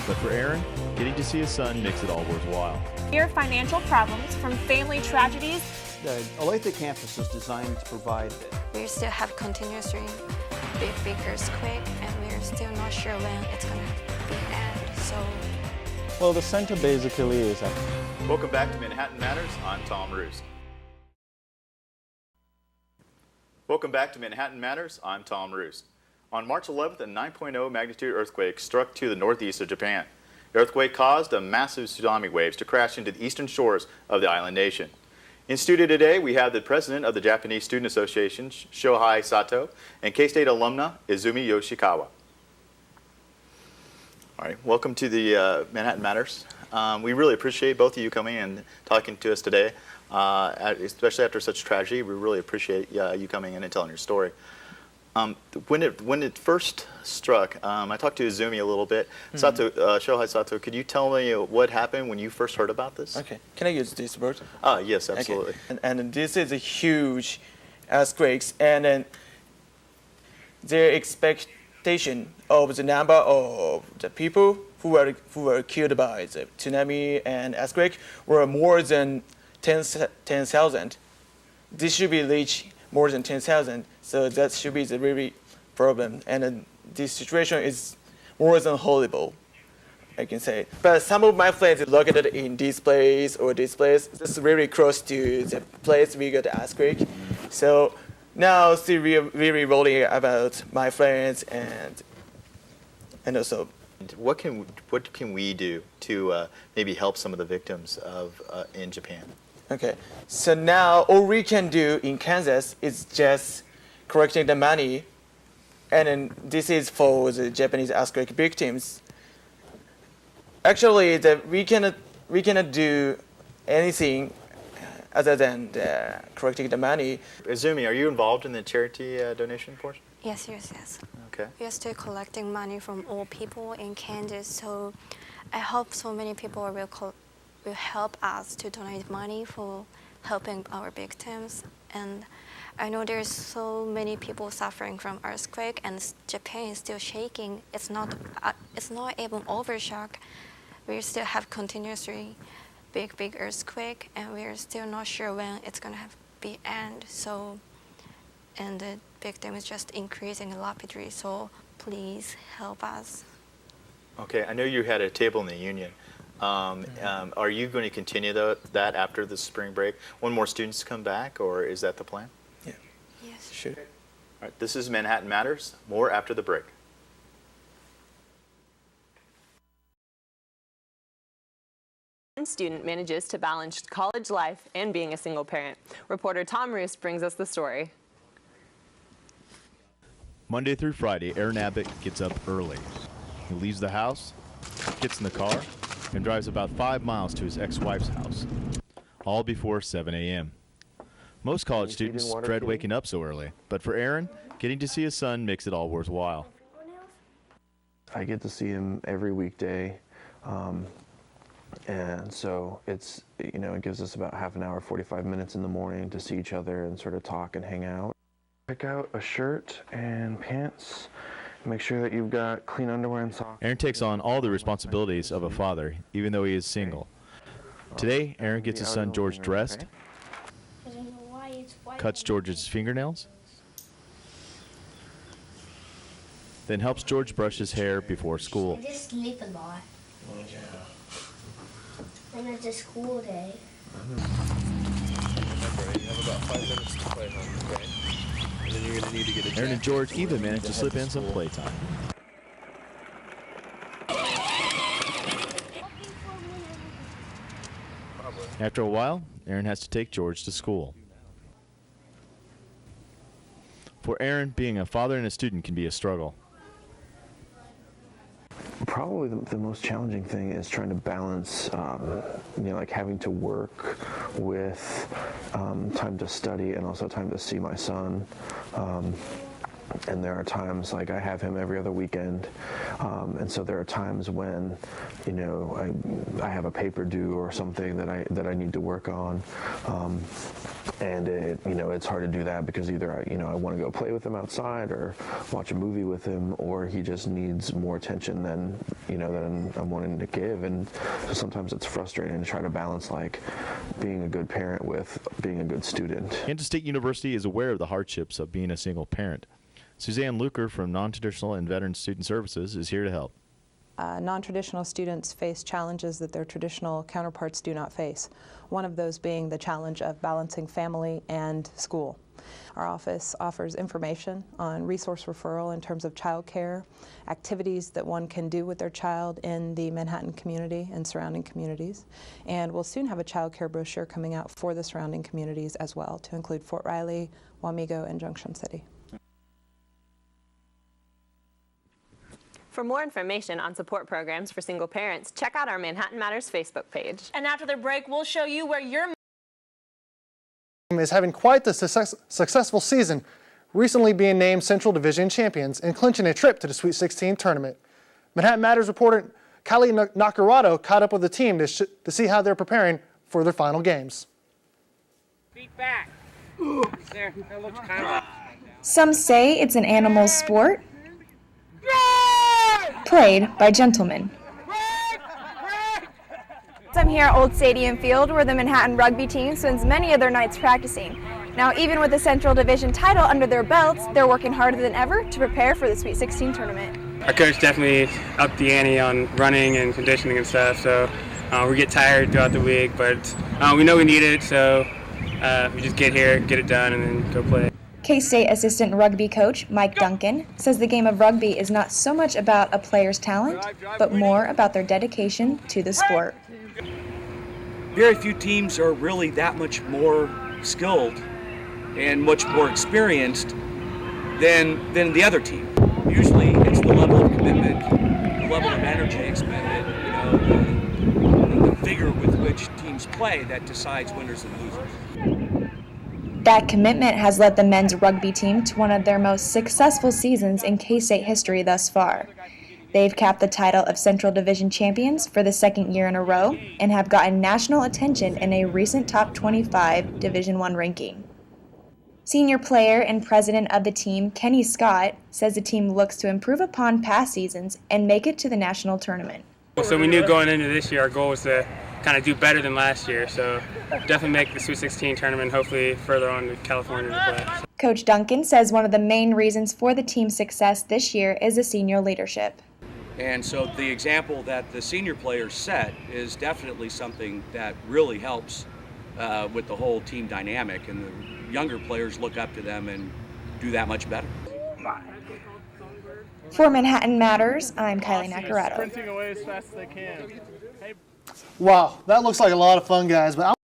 But for Aaron, getting to see his son makes it all worthwhile. Your financial problems from family tragedies. The Olathe campus is designed to provide. We still have continuously big earthquake, and we're still not sure when it's going to be end. So, well, the center basically is. Welcome back to Manhattan Matters. I'm Tom Roost. Welcome back to Manhattan Matters. I'm Tom Roost. On March 11th, a 9.0 magnitude earthquake struck to the northeast of Japan. The earthquake caused a massive tsunami waves to crash into the eastern shores of the island nation. In studio today, we have the president of the Japanese Student Association, Shohei Sato, and K-State alumna, Izumi Yoshikawa. All right, welcome to the Manhattan Matters. We really appreciate both of you coming and talking to us today, especially after such tragedy. We really appreciate you coming in and telling your story. When it first struck, I talked to Izumi a little bit. Sato, Shohei Sato, could you tell me what happened when you first heard about this? Okay, can I use this word? Yes, absolutely. Okay. And this is a huge earthquakes, and then their expectation of the number of the people who were killed by the tsunami and earthquake were more than 10,000. This should be reached more than 10,000. So that should be the really problem, and this situation is more than horrible, I can say. But some of my friends located in this place or this place, it's really close to the place we got the earthquake. So now still really worrying about my friends and also. What can we do to maybe help some of the victims in Japan? Okay, so now all we can do in Kansas is just collecting the money, and then this is for the Japanese earthquake victims. Actually, we cannot do anything other than collecting the money. Izumi, are you involved in the charity donation portion? yes. Okay. We are still collecting money from all people in Kansas, so I hope so many people will help us to donate money for helping our victims. And I know there's so many people suffering from earthquake, and Japan is still shaking. It's not even overshock. We still have continuously big earthquake, and we're still not sure when it's gonna be end. So, and the victim is just increasing rapidly. So please help us. Okay, I know you had a table in the union. Are you going to continue that after the spring break when more students come back, or is that the plan? Yeah. Yes. Sure. All right, this is Manhattan Matters. More after the break. One student manages to balance college life and being a single parent. Reporter Tom Roost brings us the story. Monday through Friday, Aaron Abbott gets up early. He leaves the house, gets in the car, and drives about 5 miles to his ex-wife's house, all before 7 a.m. Most college students dread waking up so early, but for Aaron, getting to see his son makes it all worthwhile. I get to see him every weekday, and so it gives us about half an hour, 45 minutes in the morning to see each other and sort of talk and hang out. Pick out a shirt and pants. Make sure that you've got clean underwear and socks. Aaron takes on all the responsibilities of a father, even though he is single. Today, Aaron gets his son George dressed, cuts George's fingernails, then helps George brush his hair before school. I just sleep a lot. And it's a school day. Remember, you have about 5 minutes to play home, okay? And then you're going to need to get a jacket. Aaron and George even managed to slip in some playtime. After a while, Aaron has to take George to school. For Aaron, being a father and a student can be a struggle. Probably the most challenging thing is trying to balance, like having to work with time to study and also time to see my son. And there are times, like I have him every other weekend, and so there are times when, you know, I have a paper due or something that I need to work on, and it's hard to do that because either I want to go play with him outside or watch a movie with him, or he just needs more attention than I'm wanting to give, and so sometimes it's frustrating to try to balance like being a good parent with being a good student. Kansas State University is aware of the hardships of being a single parent. Suzanne Luker from Non-Traditional and Veteran Student Services is here to help. Non-traditional students face challenges that their traditional counterparts do not face, one of those being the challenge of balancing family and school. Our office offers information on resource referral in terms of child care, activities that one can do with their child in the Manhattan community and surrounding communities, and we'll soon have a child care brochure coming out for the surrounding communities as well, to include Fort Riley, Wamego, and Junction City. For more information on support programs for single parents, check out our Manhattan Matters Facebook page. And after the break, we'll show you where your is having quite the successful season, recently being named Central Division champions and clinching a trip to the Sweet 16 tournament. Manhattan Matters reporter Kylie Nakarado caught up with the team to see how they're preparing for their final games. Feet back. There, that looks kind of. Some say it's an animal sport played by gentlemen. I'm here at Old Stadium Field, where the Manhattan rugby team spends many of their nights practicing. Now, even with the Central Division title under their belts, they're working harder than ever to prepare for the Sweet 16 tournament. Our coach definitely upped the ante on running and conditioning and stuff, so we get tired throughout the week, but we know we need it, so we just get here, get it done, and then go play. K-State assistant rugby coach Mike Duncan says the game of rugby is not so much about a player's talent, but more about their dedication to the sport. Very few teams are really that much more skilled and much more experienced than the other team. Usually it's the level of commitment, the level of energy expended, the vigor with which teams play that decides winners and losers. That commitment has led the men's rugby team to one of their most successful seasons in K-State history thus far. They've capped the title of Central Division champions for the second year in a row and have gotten national attention in a recent top 25 Division I ranking. Senior player and president of the team, Kenny Scott, says the team looks to improve upon past seasons and make it to the national tournament. So we knew going into this year our goal was to kind of do better than last year, so definitely make the Sweet 16 tournament, hopefully further on to California to play. Coach Duncan says one of the main reasons for the team's success this year is the senior leadership. And so the example that the senior players set is definitely something that really helps with the whole team dynamic, and the younger players look up to them and do that much better. For Manhattan Matters, I'm Kylie Nakarado. Wow, that looks like a lot of fun, guys. But